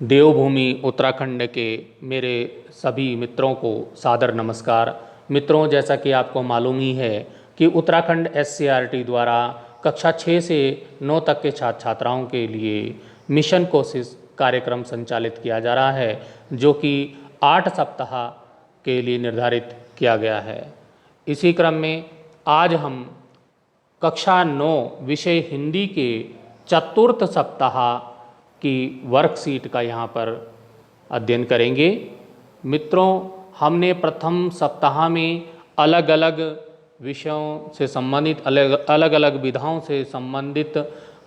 देवभूमि उत्तराखंड के मेरे सभी मित्रों को सादर नमस्कार। मित्रों, जैसा कि आपको मालूम ही है कि उत्तराखंड SCERT द्वारा कक्षा 6 से 9 तक के छात्र छात्राओं के लिए मिशन कोशिश कार्यक्रम संचालित किया जा रहा है, जो कि 8 सप्ताह के लिए निर्धारित किया गया है। इसी क्रम में आज हम कक्षा 9 विषय हिंदी के चतुर्थ सप्ताह की वर्कशीट का यहाँ पर अध्ययन करेंगे। मित्रों, हमने प्रथम सप्ताह में अलग अलग विषयों से संबंधित अलग अलग विधाओं से संबंधित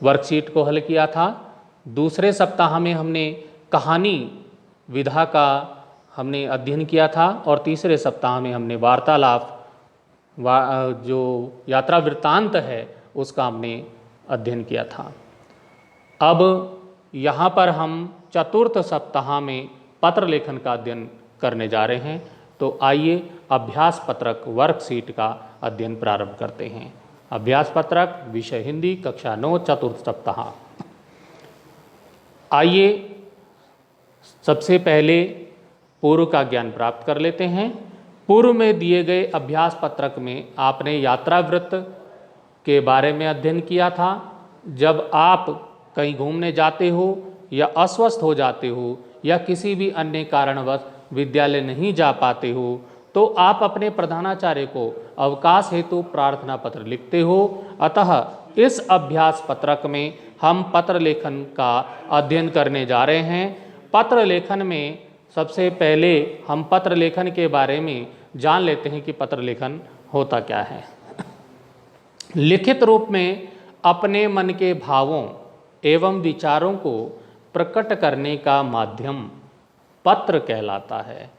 वर्कशीट को हल किया था। दूसरे सप्ताह में हमने कहानी विधा का हमने अध्ययन किया था और तीसरे सप्ताह में हमने वार्तालाप जो यात्रा वृत्तांत है उसका हमने अध्ययन किया था। अब यहाँ पर हम चतुर्थ सप्ताह में पत्र लेखन का अध्ययन करने जा रहे हैं। तो आइए अभ्यास पत्रक वर्कशीट का अध्ययन प्रारंभ करते हैं। अभ्यास पत्रक विषय हिंदी कक्षा 9 चतुर्थ सप्ताह। आइए सबसे पहले पूर्व का ज्ञान प्राप्त कर लेते हैं। पूर्व में दिए गए अभ्यास पत्रक में आपने यात्रा वृत्त के बारे में अध्ययन किया था। जब आप कहीं घूमने जाते हो या अस्वस्थ हो जाते हो या किसी भी अन्य कारणवश विद्यालय नहीं जा पाते हो तो आप अपने प्रधानाचार्य को अवकाश हेतु प्रार्थना पत्र लिखते हो। अतः इस अभ्यास पत्रक में हम पत्र लेखन का अध्ययन करने जा रहे हैं। पत्र लेखन में सबसे पहले हम पत्र लेखन के बारे में जान लेते हैं कि पत्र लेखन होता क्या है। लिखित रूप में अपने मन के भावों एवं विचारों को प्रकट करने का माध्यम पत्र कहलाता है।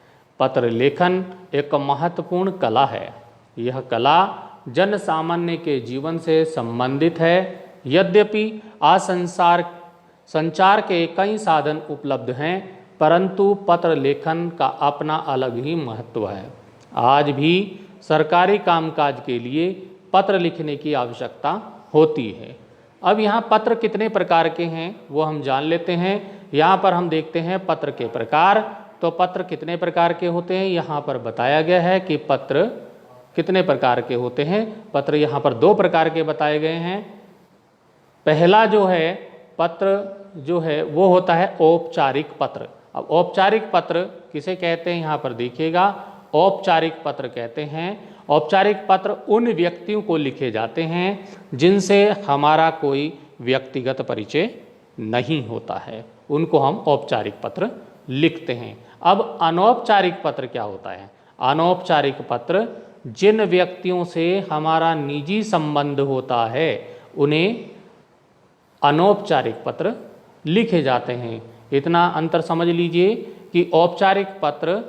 पत्र लेखन एक महत्वपूर्ण कला है। यह कला जन सामान्य के जीवन से संबंधित है। यद्यपि आज संचार के कई साधन उपलब्ध हैं, परंतु पत्र लेखन का अपना अलग ही महत्व है। आज भी सरकारी कामकाज के लिए पत्र लिखने की आवश्यकता होती है। अब यहाँ पत्र कितने प्रकार के हैं वो हम जान लेते हैं। यहाँ पर हम देखते हैं पत्र के प्रकार। तो पत्र कितने प्रकार के होते हैं यहाँ पर बताया गया है कि पत्र कितने प्रकार के होते हैं। पत्र यहाँ पर 2 प्रकार के बताए गए हैं। पहला जो है पत्र जो है वो होता है औपचारिक पत्र। अब औपचारिक पत्र किसे कहते हैं यहाँ पर देखिएगा। औपचारिक पत्र कहते हैं, औपचारिक पत्र उन व्यक्तियों को लिखे जाते हैं जिनसे हमारा कोई व्यक्तिगत परिचय नहीं होता है, उनको हम औपचारिक पत्र लिखते हैं। अब अनौपचारिक पत्र क्या होता है? अनौपचारिक पत्र जिन व्यक्तियों से हमारा निजी संबंध होता है उन्हें अनौपचारिक पत्र लिखे जाते हैं। इतना अंतर समझ लीजिए कि औपचारिक पत्र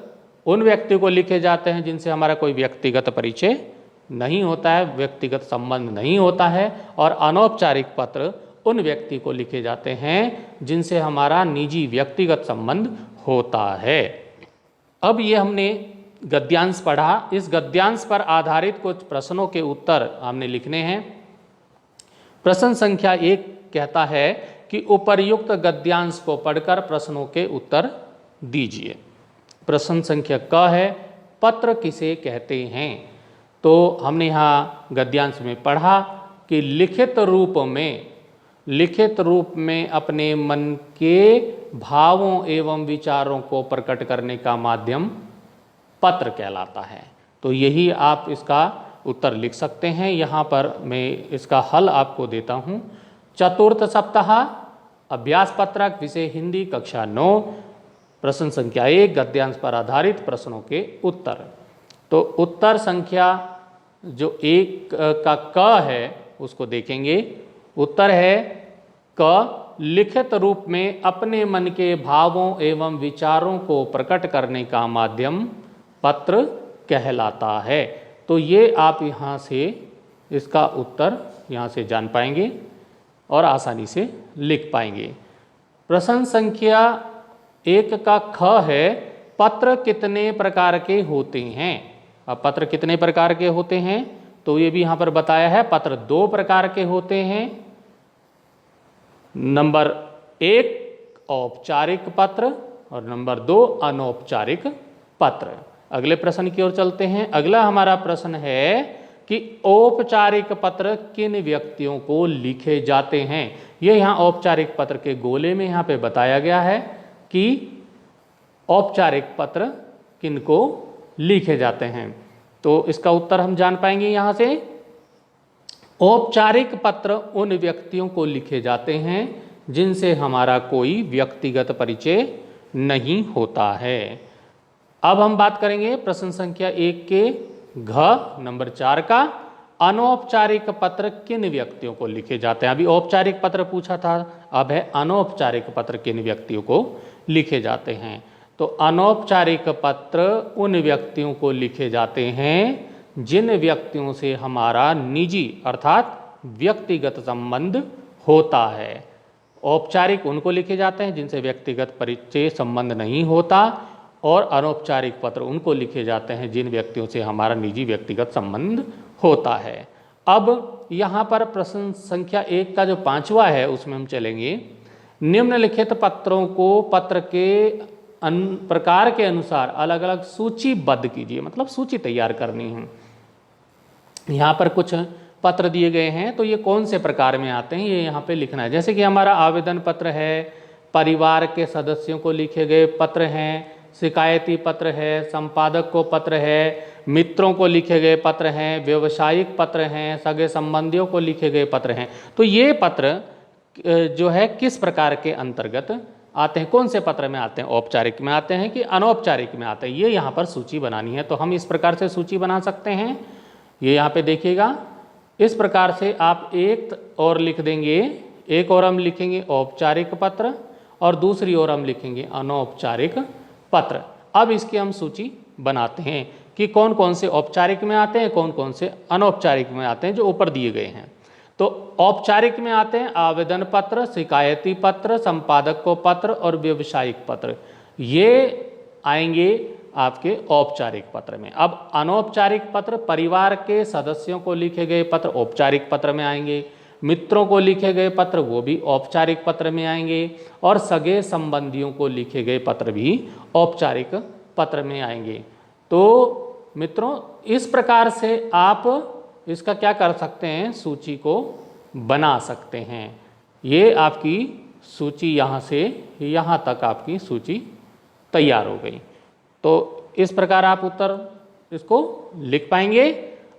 उन व्यक्तियों को लिखे जाते हैं जिनसे हमारा कोई व्यक्तिगत परिचय नहीं होता है, व्यक्तिगत संबंध नहीं होता है, और अनौपचारिक पत्र उन व्यक्ति को लिखे जाते हैं जिनसे हमारा निजी व्यक्तिगत संबंध होता है। अब ये हमने गद्यांश पढ़ा। इस गद्यांश पर आधारित कुछ प्रश्नों के उत्तर हमने लिखने हैं। प्रश्न संख्या 1 कहता है कि उपर्युक्त गद्यांश को पढ़कर प्रश्नों के उत्तर दीजिए। प्रश्न संख्या क है पत्र किसे कहते हैं। तो हमने यहाँ गद्यांश में पढ़ा कि लिखित रूप में अपने मन के भावों एवं विचारों को प्रकट करने का माध्यम पत्र कहलाता है। तो यही आप इसका उत्तर लिख सकते हैं। यहाँ पर मैं इसका हल आपको देता हूँ। चतुर्थ सप्ताह अभ्यास पत्रक विषय हिंदी कक्षा 9 प्रश्न संख्या 1 गद्यांश पर आधारित प्रश्नों के उत्तर। तो उत्तर संख्या जो 1 का क है उसको देखेंगे। उत्तर है क, लिखित रूप में अपने मन के भावों एवं विचारों को प्रकट करने का माध्यम पत्र कहलाता है। तो ये आप यहाँ से इसका उत्तर यहाँ से जान पाएंगे और आसानी से लिख पाएंगे। प्रश्न संख्या 1 का ख है पत्र कितने प्रकार के होते हैं। अब पत्र कितने प्रकार के होते हैं तो ये भी यहाँ पर बताया है। पत्र 2 प्रकार के होते हैं। नंबर 1 औपचारिक पत्र और नंबर 2 अनौपचारिक पत्र। अगले प्रश्न की ओर चलते हैं। अगला हमारा प्रश्न है कि औपचारिक पत्र किन व्यक्तियों को लिखे जाते हैं। ये यहाँ औपचारिक पत्र के गोले में यहाँ पे बताया गया है कि औपचारिक पत्र किनको लिखे जाते हैं। तो इसका उत्तर हम जान पाएंगे यहाँ से। औपचारिक पत्र उन व्यक्तियों को लिखे जाते हैं जिनसे हमारा कोई व्यक्तिगत परिचय नहीं होता है। अब हम बात करेंगे प्रश्न संख्या 1 के घ नंबर 4 का। अनौपचारिक पत्र किन व्यक्तियों को लिखे जाते हैं। अभी औपचारिक पत्र पूछा था, अब है अनौपचारिक पत्र किन व्यक्तियों को लिखे जाते हैं। तो अनौपचारिक पत्र उन व्यक्तियों को लिखे जाते हैं जिन व्यक्तियों से हमारा निजी अर्थात व्यक्तिगत संबंध होता है। औपचारिक उनको लिखे जाते हैं जिनसे व्यक्तिगत परिचय संबंध नहीं होता, और अनौपचारिक पत्र उनको लिखे जाते हैं जिन व्यक्तियों से हमारा निजी व्यक्तिगत संबंध होता है। अब यहाँ पर प्रश्न संख्या 1 का जो 5वां है उसमें हम चलेंगे। निम्नलिखित पत्रों को पत्र के प्रकार के अनुसार अलग अलग सूचीबद्ध कीजिए, मतलब सूची तैयार करनी है। यहाँ पर कुछ पत्र दिए गए हैं, तो ये कौन से प्रकार में आते हैं ये यहाँ पे लिखना है। जैसे कि हमारा आवेदन पत्र है, परिवार के सदस्यों को लिखे गए पत्र हैं, शिकायती पत्र है, संपादक को पत्र है, मित्रों को लिखे गए पत्र हैं, व्यवसायिक पत्र हैं, सगे संबंधियों को लिखे गए पत्र हैं। तो ये पत्र जो है किस प्रकार के अंतर्गत आते हैं, कौन से पत्र में आते हैं, औपचारिक में आते हैं कि अनौपचारिक में आते हैं, ये यहाँ पर सूची बनानी है। तो हम इस प्रकार से सूची बना सकते हैं। ये यहाँ पे देखिएगा, इस प्रकार से आप एक और लिख देंगे, एक और हम लिखेंगे औपचारिक पत्र और दूसरी ओर हम लिखेंगे अनौपचारिक पत्र। अब इसकी हम सूची बनाते हैं कि कौन कौन से औपचारिक में आते हैं, कौन कौन से अनौपचारिक में आते हैं, जो ऊपर दिए गए हैं। तो औपचारिक में आते हैं आवेदन पत्र, शिकायती पत्र, संपादक को पत्र और व्यवसायिक पत्र, ये आएंगे आपके औपचारिक पत्र में। अब अनौपचारिक पत्र, परिवार के सदस्यों को लिखे गए पत्र औपचारिक पत्र में आएंगे, मित्रों को लिखे गए पत्र वो भी औपचारिक पत्र में आएंगे, और सगे संबंधियों को लिखे गए पत्र भी औपचारिक पत्र में आएंगे। तो मित्रों, इस प्रकार से आप इसका क्या कर सकते हैं, सूची को बना सकते हैं। ये आपकी सूची यहाँ से यहाँ तक आपकी सूची तैयार हो गई। तो इस प्रकार आप उत्तर इसको लिख पाएंगे।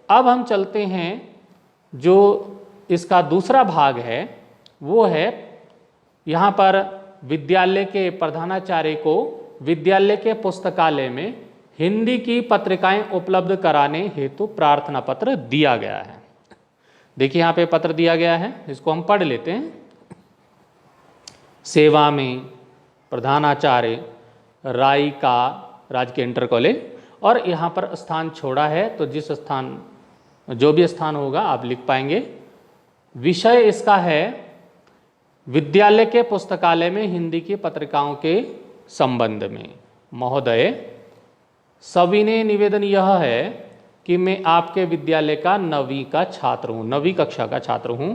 अब हम चलते हैं, जो इसका दूसरा भाग है वो है यहाँ पर विद्यालय के प्रधानाचार्य को विद्यालय के पुस्तकालय में हिंदी की पत्रिकाएं उपलब्ध कराने हेतु प्रार्थना पत्र दिया गया है। देखिए यहाँ पे पत्र दिया गया है, इसको हम पढ़ लेते हैं। सेवा में प्रधानाचार्य राई का राजकीय इंटर कॉलेज, और यहाँ पर स्थान छोड़ा है, तो जिस स्थान जो भी स्थान होगा आप लिख पाएंगे। विषय इसका है विद्यालय के पुस्तकालय में हिंदी की पत्रिकाओं के संबंध में। महोदय, सविनय निवेदन यह है कि मैं आपके विद्यालय का 9वीं का छात्र हूँ, 9वीं कक्षा का छात्र हूँ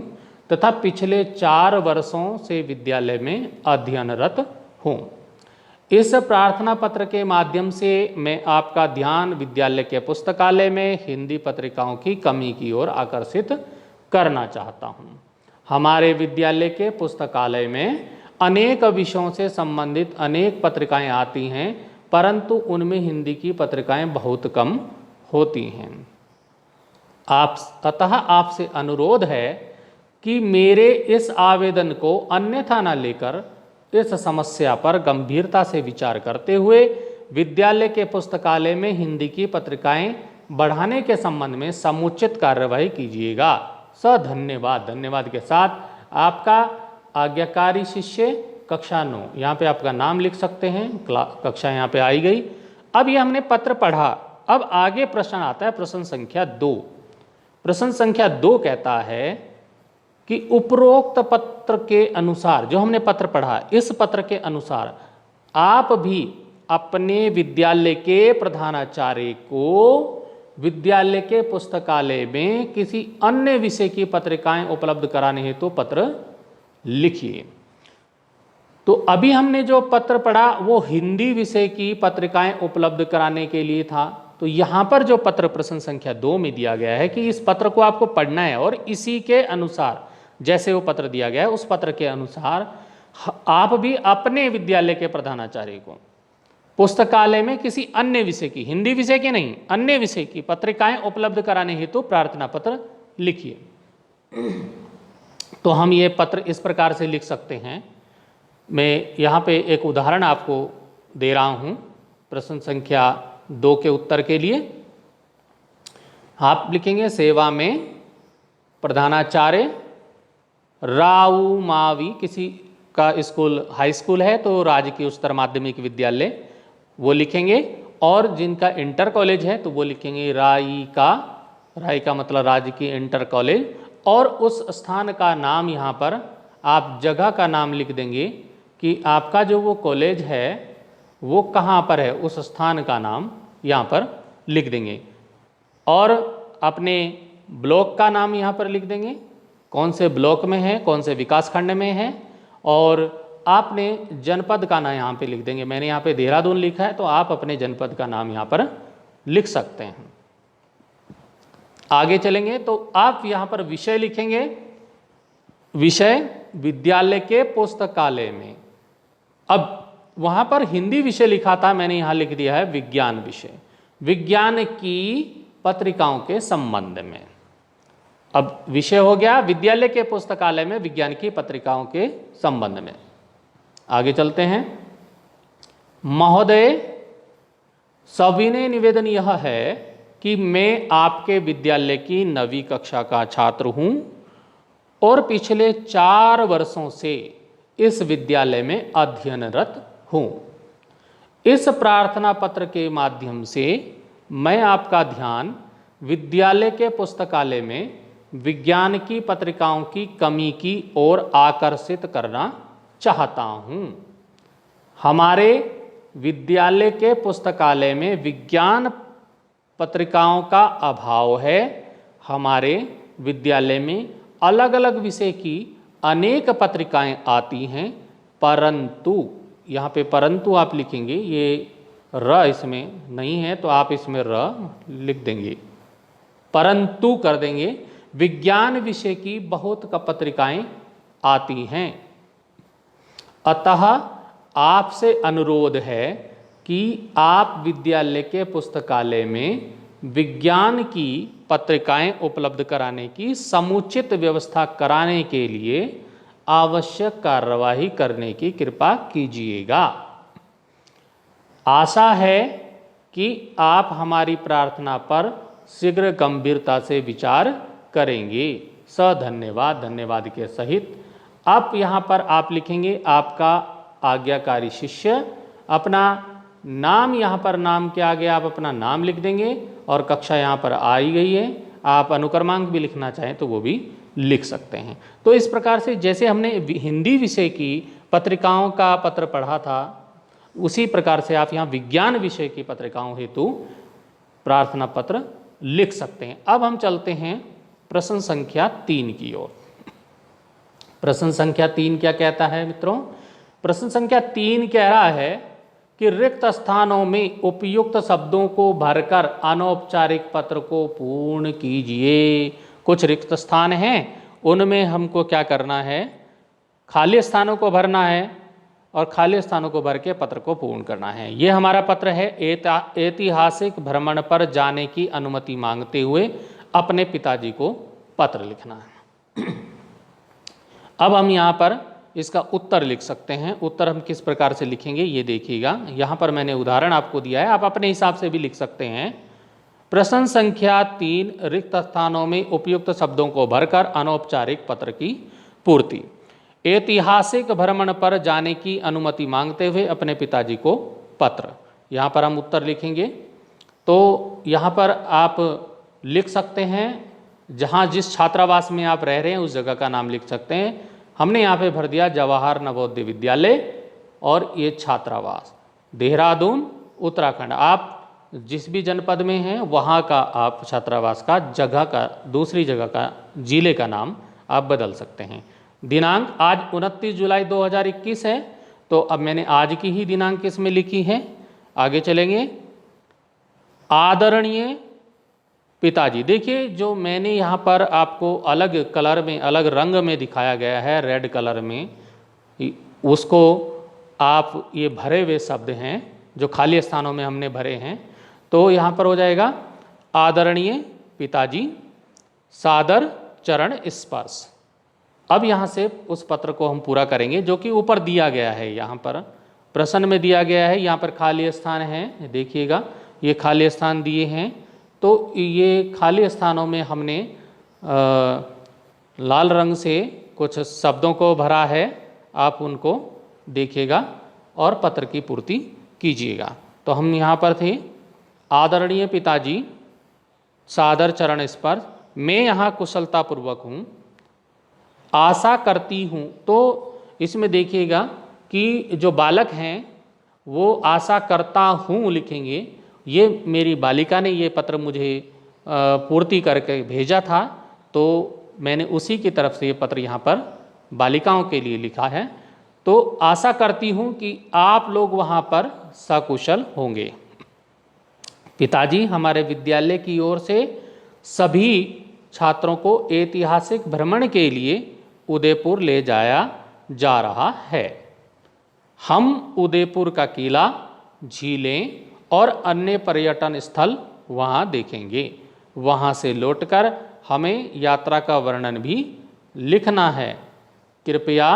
तथा पिछले 4 वर्षों से विद्यालय में अध्ययनरत हूँ। इस प्रार्थना पत्र के माध्यम से मैं आपका ध्यान विद्यालय के पुस्तकालय में हिंदी पत्रिकाओं की कमी की ओर आकर्षित करना चाहता हूँ। हमारे विद्यालय के पुस्तकालय में अनेक विषयों से संबंधित अनेक पत्रिकाएं आती हैं, परंतु उनमें हिंदी की पत्रिकाएं बहुत कम होती हैं। अतः आपसे अनुरोध है कि मेरे इस आवेदन को अन्यथा न लेकर इस समस्या पर गंभीरता से विचार करते हुए विद्यालय के पुस्तकालय में हिंदी की पत्रिकाएं बढ़ाने के संबंध में समुचित कार्यवाही कीजिएगा। धन्यवाद। धन्यवाद के साथ आपका आज्ञाकारी शिष्य कक्षा 9, यहाँ पे आपका नाम लिख सकते हैं, कक्षा यहाँ पे आई गई। अब ये हमने पत्र पढ़ा, अब आगे प्रश्न आता है प्रश्न संख्या 2। प्रश्न संख्या 2 कहता है कि उपरोक्त पत्र के अनुसार, जो हमने पत्र पढ़ा इस पत्र के अनुसार आप भी अपने विद्यालय के प्रधानाचार्य को विद्यालय के पुस्तकालय में किसी अन्य विषय की पत्रिकाएं उपलब्ध कराने हेतु पत्र लिखिए। तो अभी हमने जो पत्र पढ़ा वो हिंदी विषय की पत्रिकाएं उपलब्ध कराने के लिए था। तो यहाँ पर जो पत्र प्रश्न संख्या 2 में दिया गया है कि इस पत्र को आपको पढ़ना है और इसी के अनुसार जैसे वो पत्र दिया गया है उस पत्र के अनुसार आप भी अपने विद्यालय के प्रधानाचार्य को पुस्तकालय में किसी अन्य विषय की, हिंदी विषय की नहीं, अन्य विषय की पत्रिकाएं उपलब्ध कराने हेतु प्रार्थना पत्र लिखिए। तो हम ये पत्र इस प्रकार से लिख सकते हैं। मैं यहाँ पे एक उदाहरण आपको दे रहा हूँ प्रश्न संख्या 2 के उत्तर के लिए। आप लिखेंगे सेवा में प्रधानाचार्य राऊ मावी, किसी का स्कूल हाई स्कूल है तो राजकीय उच्चतर माध्यमिक विद्यालय वो लिखेंगे, और जिनका इंटर कॉलेज है तो वो लिखेंगे राई का मतलब राजकीय इंटर कॉलेज, और उस स्थान का नाम यहाँ पर आप जगह का नाम लिख देंगे कि आपका जो वो कॉलेज है वो कहाँ पर है, उस स्थान का नाम यहाँ पर लिख देंगे, और अपने ब्लॉक का नाम यहाँ पर लिख देंगे, कौन से ब्लॉक में है, कौन से विकास खंड में है, और आपने जनपद का नाम यहाँ पे लिख देंगे। मैंने यहाँ पे देहरादून लिखा है तो आप अपने जनपद का नाम यहाँ पर लिख सकते हैं। आगे चलेंगे तो आप यहाँ पर विषय लिखेंगे, विषय विद्यालय के पुस्तकालय में। अब वहाँ पर हिंदी विषय लिखा था, मैंने यहाँ लिख दिया है विज्ञान विषय, विज्ञान की पत्रिकाओं के संबंध में। अब विषय हो गया विद्यालय के पुस्तकालय में विज्ञान की पत्रिकाओं के संबंध में। आगे चलते हैं। महोदय, सविनय निवेदन यह है कि मैं आपके विद्यालय की 9वीं कक्षा का छात्र हूँ और पिछले 4 वर्षों से इस विद्यालय में अध्ययनरत हूँ। इस प्रार्थना पत्र के माध्यम से मैं आपका ध्यान विद्यालय के पुस्तकालय में विज्ञान की पत्रिकाओं की कमी की ओर आकर्षित करना चाहता हूँ। हमारे विद्यालय के पुस्तकालय में विज्ञान पत्रिकाओं का अभाव है। हमारे विद्यालय में अलग अलग विषय की अनेक पत्रिकाएं आती हैं, परंतु यहाँ पे परंतु आप लिखेंगे, ये र इसमें नहीं है तो आप इसमें र लिख देंगे, परंतु कर देंगे, विज्ञान विषय की बहुत पत्रिकाएं आती हैं। अतः आपसे अनुरोध है कि आप विद्यालय के पुस्तकालय में विज्ञान की पत्रिकाएं उपलब्ध कराने की समुचित व्यवस्था कराने के लिए आवश्यक कार्यवाही करने की कृपा कीजिएगा। आशा है कि आप हमारी प्रार्थना पर शीघ्र गंभीरता से विचार करेंगे। धन्यवाद, धन्यवाद के सहित। अब यहाँ पर आप लिखेंगे आपका आज्ञाकारी शिष्य, अपना नाम, यहाँ पर नाम के आगे आप अपना नाम लिख देंगे, और कक्षा यहाँ पर आई गई है। आप अनुक्रमांक भी लिखना चाहें तो वो भी लिख सकते हैं। तो इस प्रकार से जैसे हमने हिंदी विषय की पत्रिकाओं का पत्र पढ़ा था, उसी प्रकार से आप यहाँ विज्ञान विषय की पत्रिकाओं हेतु प्रार्थना पत्र लिख सकते हैं। अब हम चलते हैं प्रश्न संख्या 3 की ओर। प्रश्न संख्या 3 क्या कहता है मित्रों? प्रश्न संख्या 3 कह रहा है कि रिक्त स्थानों में उपयुक्त शब्दों को भरकर अनौपचारिक पत्र को पूर्ण कीजिए। कुछ रिक्त स्थान हैं, उनमें हमको क्या करना है, खाली स्थानों को भरना है और खाली स्थानों को भर के पत्र को पूर्ण करना है। ये हमारा पत्र है, ऐतिहासिक भ्रमण पर जाने की अनुमति मांगते हुए अपने पिताजी को पत्र लिखना है। अब हम यहाँ पर इसका उत्तर लिख सकते हैं। उत्तर हम किस प्रकार से लिखेंगे ये देखिएगा। यहाँ पर मैंने उदाहरण आपको दिया है, आप अपने हिसाब से भी लिख सकते हैं। प्रश्न संख्या 3, रिक्त स्थानों में उपयुक्त शब्दों को भरकर अनौपचारिक पत्र की पूर्ति। ऐतिहासिक भ्रमण पर जाने की अनुमति मांगते हुए अपने पिताजी को पत्र। यहाँ पर हम उत्तर लिखेंगे। तो यहाँ पर आप लिख सकते हैं जहाँ जिस छात्रावास में आप रह रहे हैं उस जगह का नाम लिख सकते हैं। हमने यहाँ पे भर दिया जवाहर नवोदय विद्यालय और ये छात्रावास देहरादून उत्तराखंड। आप जिस भी जनपद में हैं वहाँ का आप छात्रावास का जगह का, दूसरी जगह का, जिले का नाम आप बदल सकते हैं। दिनांक आज 29 जुलाई 2021 है, तो अब मैंने आज की ही दिनांक इसमें लिखी है। आगे चलेंगे। आदरणीय पिताजी, देखिए जो मैंने यहाँ पर आपको अलग कलर में, अलग रंग में दिखाया गया है, रेड कलर में, उसको आप, ये भरे हुए शब्द हैं जो खाली स्थानों में हमने भरे हैं, तो यहाँ पर हो जाएगा आदरणीय पिताजी, सादर चरण स्पर्श। अब यहाँ से उस पत्र को हम पूरा करेंगे जो कि ऊपर दिया गया है, यहाँ पर प्रश्न में दिया गया है। यहाँ पर खाली स्थान है, देखिएगा ये खाली स्थान दिए हैं। तो ये खाली स्थानों में हमने लाल रंग से कुछ शब्दों को भरा है, आप उनको देखिएगा और पत्र की पूर्ति कीजिएगा। तो हम यहाँ पर थे, आदरणीय पिताजी, सादर चरण स्पर्श, मैं यहाँ कुशलतापूर्वक हूँ, आशा करती हूँ। तो इसमें देखिएगा कि जो बालक हैं वो आशा करता हूँ लिखेंगे। ये मेरी बालिका ने ये पत्र मुझे पूर्ति करके भेजा था, तो मैंने उसी की तरफ से ये पत्र यहाँ पर बालिकाओं के लिए लिखा है। तो आशा करती हूँ कि आप लोग वहाँ पर सकुशल होंगे। पिताजी, हमारे विद्यालय की ओर से सभी छात्रों को ऐतिहासिक भ्रमण के लिए उदयपुर ले जाया जा रहा है। हम उदयपुर का किला, झीलें और अन्य पर्यटन स्थल वहाँ देखेंगे। वहाँ से लौटकर हमें यात्रा का वर्णन भी लिखना है। कृपया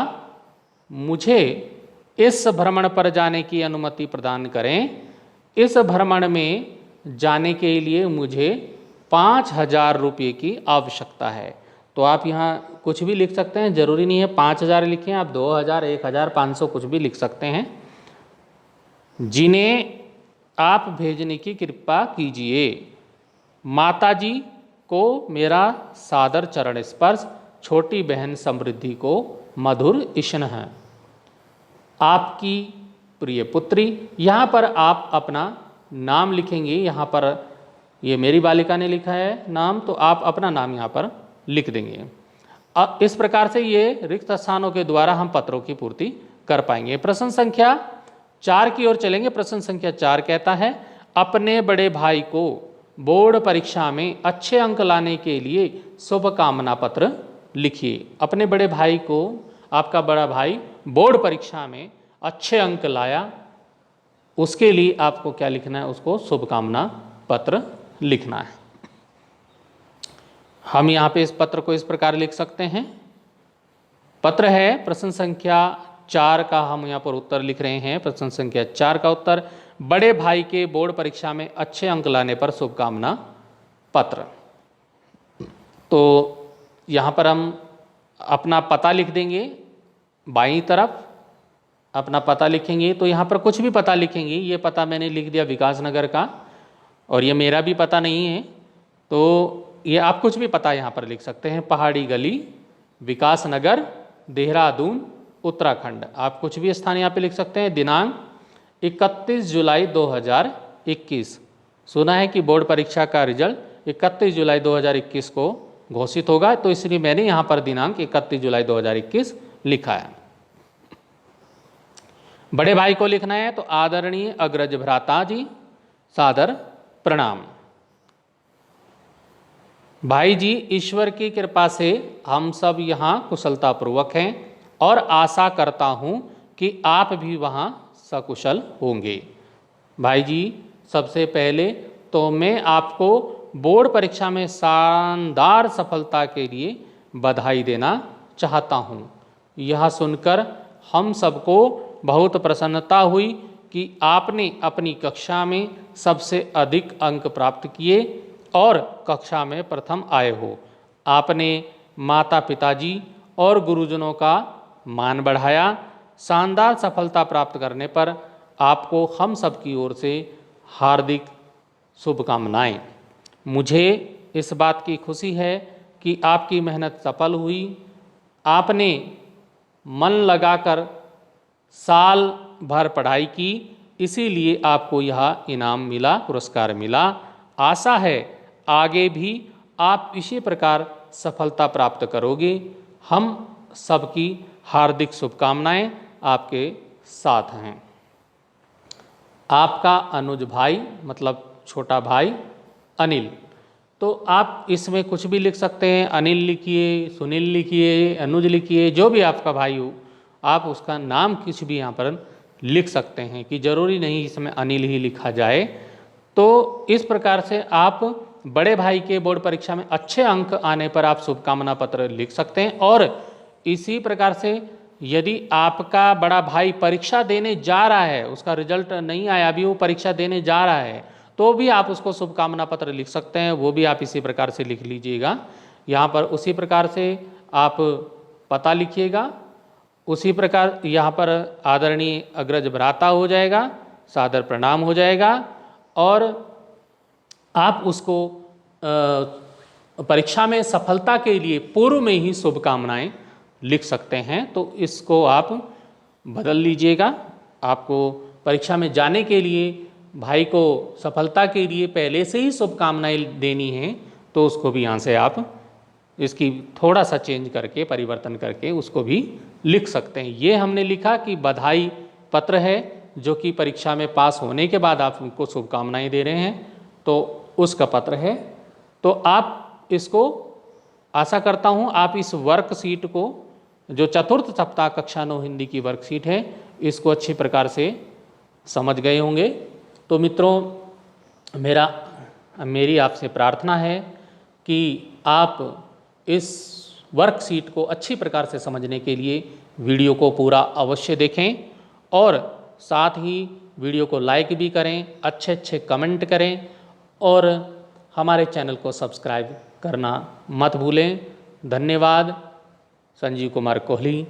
मुझे इस भ्रमण पर जाने की अनुमति प्रदान करें। इस भ्रमण में जाने के लिए मुझे 5,000 रुपये की आवश्यकता है। तो आप यहाँ कुछ भी लिख सकते हैं, जरूरी नहीं है 5,000 लिखें, आप 2,000, 1,500 कुछ भी लिख सकते हैं, जिन्हें आप भेजने की कृपा कीजिए। माताजी को मेरा सादर चरण स्पर्श, छोटी बहन समृद्धि को मधुर स्नेह। आपकी प्रिय पुत्री। यहाँ पर आप अपना नाम लिखेंगे। यहाँ पर ये मेरी बालिका ने लिखा है नाम, तो आप अपना नाम यहाँ पर लिख देंगे। अब इस प्रकार से ये रिक्त स्थानों के द्वारा हम पत्रों की पूर्ति कर पाएंगे। प्रश्न संख्या 4 की ओर चलेंगे। प्रश्न संख्या 4 कहता है, अपने बड़े भाई को बोर्ड परीक्षा में अच्छे अंक लाने के लिए शुभकामना पत्र लिखिए। अपने बड़े भाई को, आपका बड़ा भाई बोर्ड परीक्षा में अच्छे अंक लाया, उसके लिए आपको क्या लिखना है, उसको शुभकामना पत्र लिखना है। हम यहाँ पे इस पत्र को इस प्रकार लिख सकते हैं। पत्र है प्रश्न संख्या 4 का, हम यहाँ पर उत्तर लिख रहे हैं। प्रश्न संख्या 4 का उत्तर, बड़े भाई के बोर्ड परीक्षा में अच्छे अंक लाने पर शुभकामना पत्र। तो यहाँ पर हम अपना पता लिख देंगे, बाईं तरफ अपना पता लिखेंगे। तो यहाँ पर कुछ भी पता लिखेंगे। ये पता मैंने लिख दिया विकासनगर का, और ये मेरा भी पता नहीं है, तो ये आप कुछ भी पता यहाँ पर लिख सकते हैं। पहाड़ी गली, विकासनगर, देहरादून, उत्तराखंड। आप कुछ भी स्थान यहाँ पे लिख सकते हैं। दिनांक 31 जुलाई 2021। सुना है कि बोर्ड परीक्षा का रिजल्ट 31 जुलाई 2021 को घोषित होगा, तो इसलिए मैंने यहाँ पर दिनांक 31 जुलाई 2021 लिखा है। बड़े भाई को लिखना है, तो आदरणीय अग्रज भ्राता जी, सादर प्रणाम। भाई जी, ईश्वर की कृपा से हम सब यहाँ कुशलतापूर्वक हैं और आशा करता हूँ कि आप भी वहाँ सकुशल होंगे। भाई जी, सबसे पहले तो मैं आपको बोर्ड परीक्षा में शानदार सफलता के लिए बधाई देना चाहता हूँ। यह सुनकर हम सबको बहुत प्रसन्नता हुई कि आपने अपनी कक्षा में सबसे अधिक अंक प्राप्त किए और कक्षा में प्रथम आए हो। आपने माता पिताजी और गुरुजनों का मान बढ़ाया। शानदार सफलता प्राप्त करने पर आपको हम सब की ओर से हार्दिक शुभकामनाएं। मुझे इस बात की खुशी है कि आपकी मेहनत सफल हुई। आपने मन लगाकर साल भर पढ़ाई की, इसीलिए आपको यह इनाम मिला, पुरस्कार मिला। आशा है आगे भी आप इसी प्रकार सफलता प्राप्त करोगे। हम सबकी हार्दिक शुभकामनाएं आपके 7 हैं। आपका अनुज भाई मतलब छोटा भाई अनिल, तो आप इसमें कुछ भी लिख सकते हैं, अनिल लिखिए, सुनील लिखिए, अनुज लिखिए, जो भी आपका भाई हो आप उसका नाम कुछ भी यहाँ पर लिख सकते हैं कि जरूरी नहीं इसमें अनिल ही लिखा जाए। तो इस प्रकार से आप बड़े भाई के बोर्ड परीक्षा में अच्छे अंक आने पर आप शुभकामना पत्र लिख सकते हैं। और इसी प्रकार से यदि आपका बड़ा भाई परीक्षा देने जा रहा है, उसका रिजल्ट नहीं आया, अभी वो परीक्षा देने जा रहा है, तो भी आप उसको शुभकामना पत्र लिख सकते हैं, वो भी आप इसी प्रकार से लिख लीजिएगा। यहाँ पर उसी प्रकार से आप पता लिखिएगा, उसी प्रकार यहाँ पर आदरणीय अग्रज भ्राता हो जाएगा, सादर प्रणाम हो जाएगा, और आप उसको परीक्षा में सफलता के लिए पूर्व में ही शुभकामनाएं लिख सकते हैं। तो इसको आप बदल लीजिएगा। आपको परीक्षा में जाने के लिए भाई को सफलता के लिए पहले से ही शुभकामनाएं देनी है, तो उसको भी यहाँ से आप इसकी थोड़ा सा चेंज करके, परिवर्तन करके उसको भी लिख सकते हैं। ये हमने लिखा कि बधाई पत्र है, जो कि परीक्षा में पास होने के बाद आप उनको शुभकामनाएं दे रहे हैं, तो उसका पत्र है। तो आप इसको, आशा करता हूँ आप इस वर्कशीट को, जो चतुर्थ सप्ताह कक्षा 9 हिंदी की वर्कशीट है, इसको अच्छी प्रकार से समझ गए होंगे। तो मित्रों, मेरी आपसे प्रार्थना है कि आप इस वर्कशीट को अच्छी प्रकार से समझने के लिए वीडियो को पूरा अवश्य देखें, और साथ ही वीडियो को लाइक भी करें, अच्छे अच्छे कमेंट करें, और हमारे चैनल को सब्सक्राइब करना मत भूलें। धन्यवाद। संजीव कुमार कोहली।